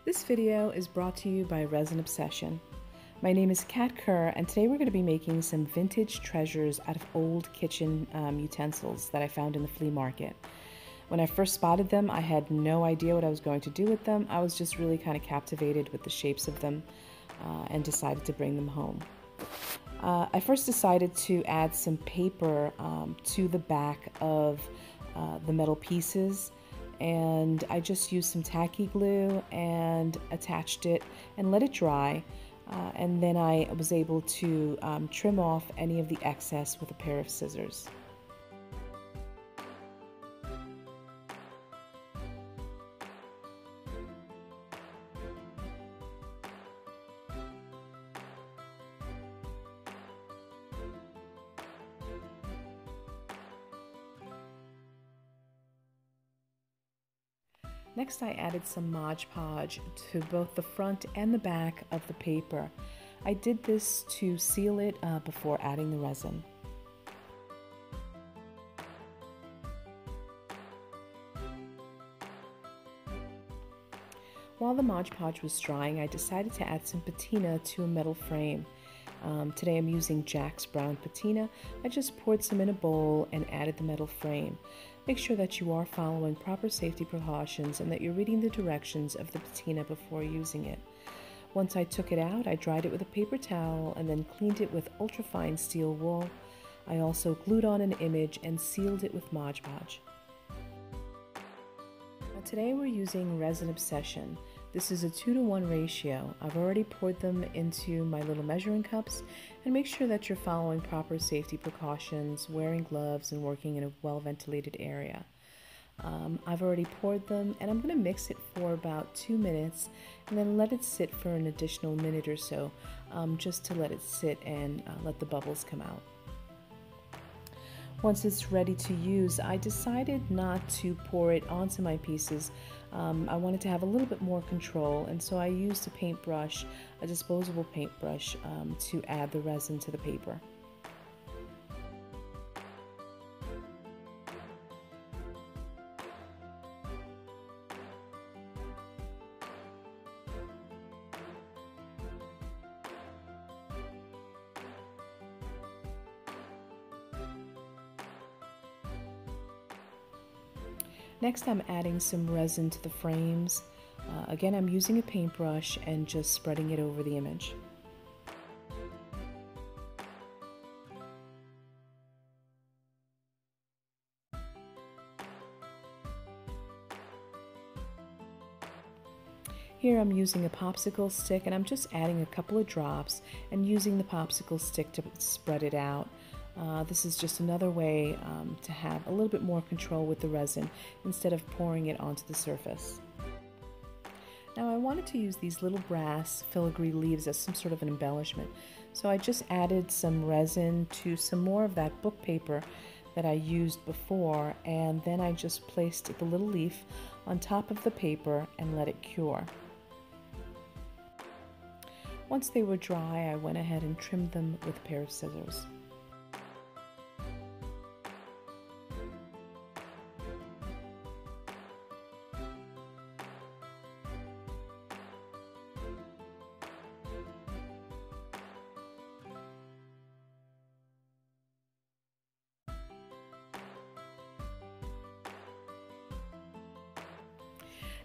This video is brought to you by Resin Obsession. My name is Kat Kerr, and today we're going to be making some vintage treasures out of old kitchen utensils that I found in the flea market. When I first spotted them, I had no idea what I was going to do with them. I was just really kind of captivated with the shapes of them and decided to bring them home. I first decided to add some paper to the back of the metal pieces, and I just used some tacky glue and attached it and let it dry, and then I was able to trim off any of the excess with a pair of scissors. Next, I added some Mod Podge to both the front and the back of the paper. I did this to seal it before adding the resin. While the Mod Podge was drying, I decided to add some patina to a metal frame. Today I'm using Jack's Brown patina. I just poured some in a bowl and added the metal frame. Make sure that you are following proper safety precautions and that you're reading the directions of the patina before using it. Once I took it out, I dried it with a paper towel and then cleaned it with ultrafine steel wool. I also glued on an image and sealed it with Mod Podge. Now today we're using Resin Obsession. This is a 2-to-1 ratio. I've already poured them into my little measuring cups, and make sure that you're following proper safety precautions, wearing gloves, and working in a well-ventilated area. I've already poured them, and I'm going to mix it for about 2 minutes and then let it sit for an additional minute or so, just to let it sit and let the bubbles come out. Once it's ready to use, I decided not to pour it onto my pieces. I wanted to have a little bit more control, and so I used a paintbrush, a disposable paintbrush, to add the resin to the paper. Next, I'm adding some resin to the frames. Again, I'm using a paintbrush and just spreading it over the image. Here I'm using a popsicle stick, and I'm just adding a couple of drops and using the popsicle stick to spread it out. This is just another way to have a little bit more control with the resin instead of pouring it onto the surface. Now I wanted to use these little brass filigree leaves as some sort of an embellishment, so I just added some resin to some more of that book paper that I used before, and then I just placed the little leaf on top of the paper and let it cure. Once they were dry, I went ahead and trimmed them with a pair of scissors.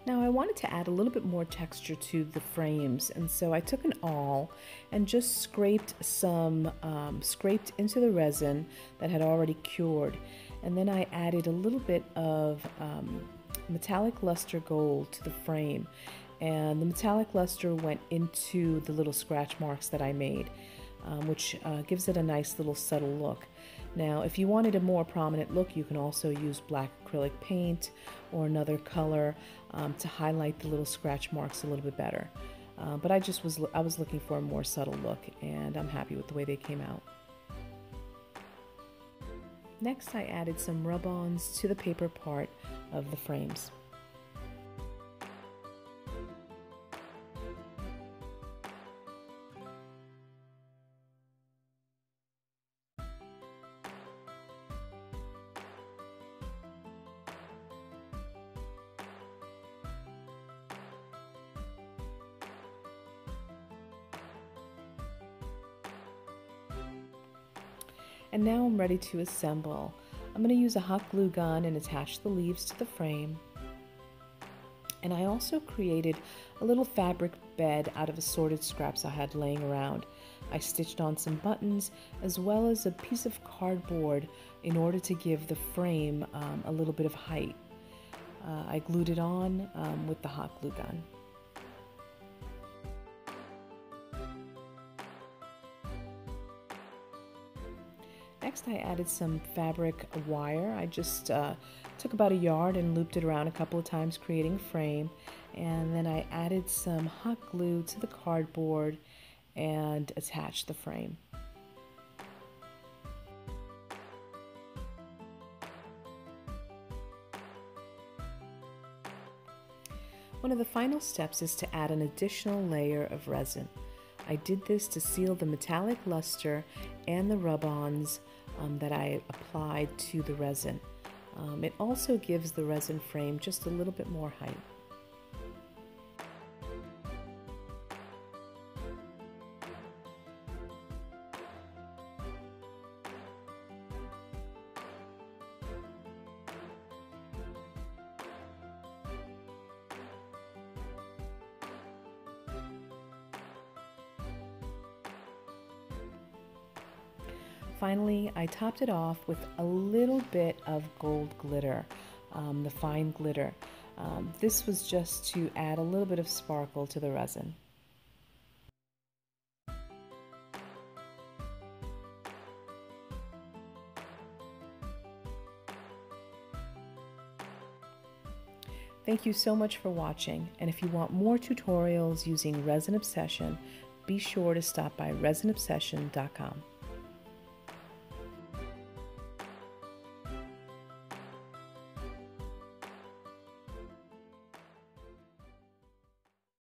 Now I wanted to add a little bit more texture to the frames, and so I took an awl and just scraped into the resin that had already cured, and then I added a little bit of metallic luster gold to the frame, and the metallic luster went into the little scratch marks that I made, which gives it a nice little subtle look. Now, if you wanted a more prominent look, you can also use black acrylic paint or another color to highlight the little scratch marks a little bit better. But I was looking for a more subtle look, and I'm happy with the way they came out. Next, I added some rub-ons to the paper part of the frames. And now I'm ready to assemble. I'm going to use a hot glue gun and attach the leaves to the frame. And I also created a little fabric bed out of assorted scraps I had laying around. I stitched on some buttons as well as a piece of cardboard in order to give the frame a little bit of height. I glued it on with the hot glue gun. Next, I added some fabric wire. I just took about a yard and looped it around a couple of times, creating a frame. And then I added some hot glue to the cardboard and attached the frame. One of the final steps is to add an additional layer of resin. I did this to seal the metallic luster and the rub-ons that I applied to the resin. It also gives the resin frame just a little bit more height. Finally, I topped it off with a little bit of gold glitter, the fine glitter. This was just to add a little bit of sparkle to the resin. Thank you so much for watching, and if you want more tutorials using Resin Obsession, be sure to stop by resinobsession.com.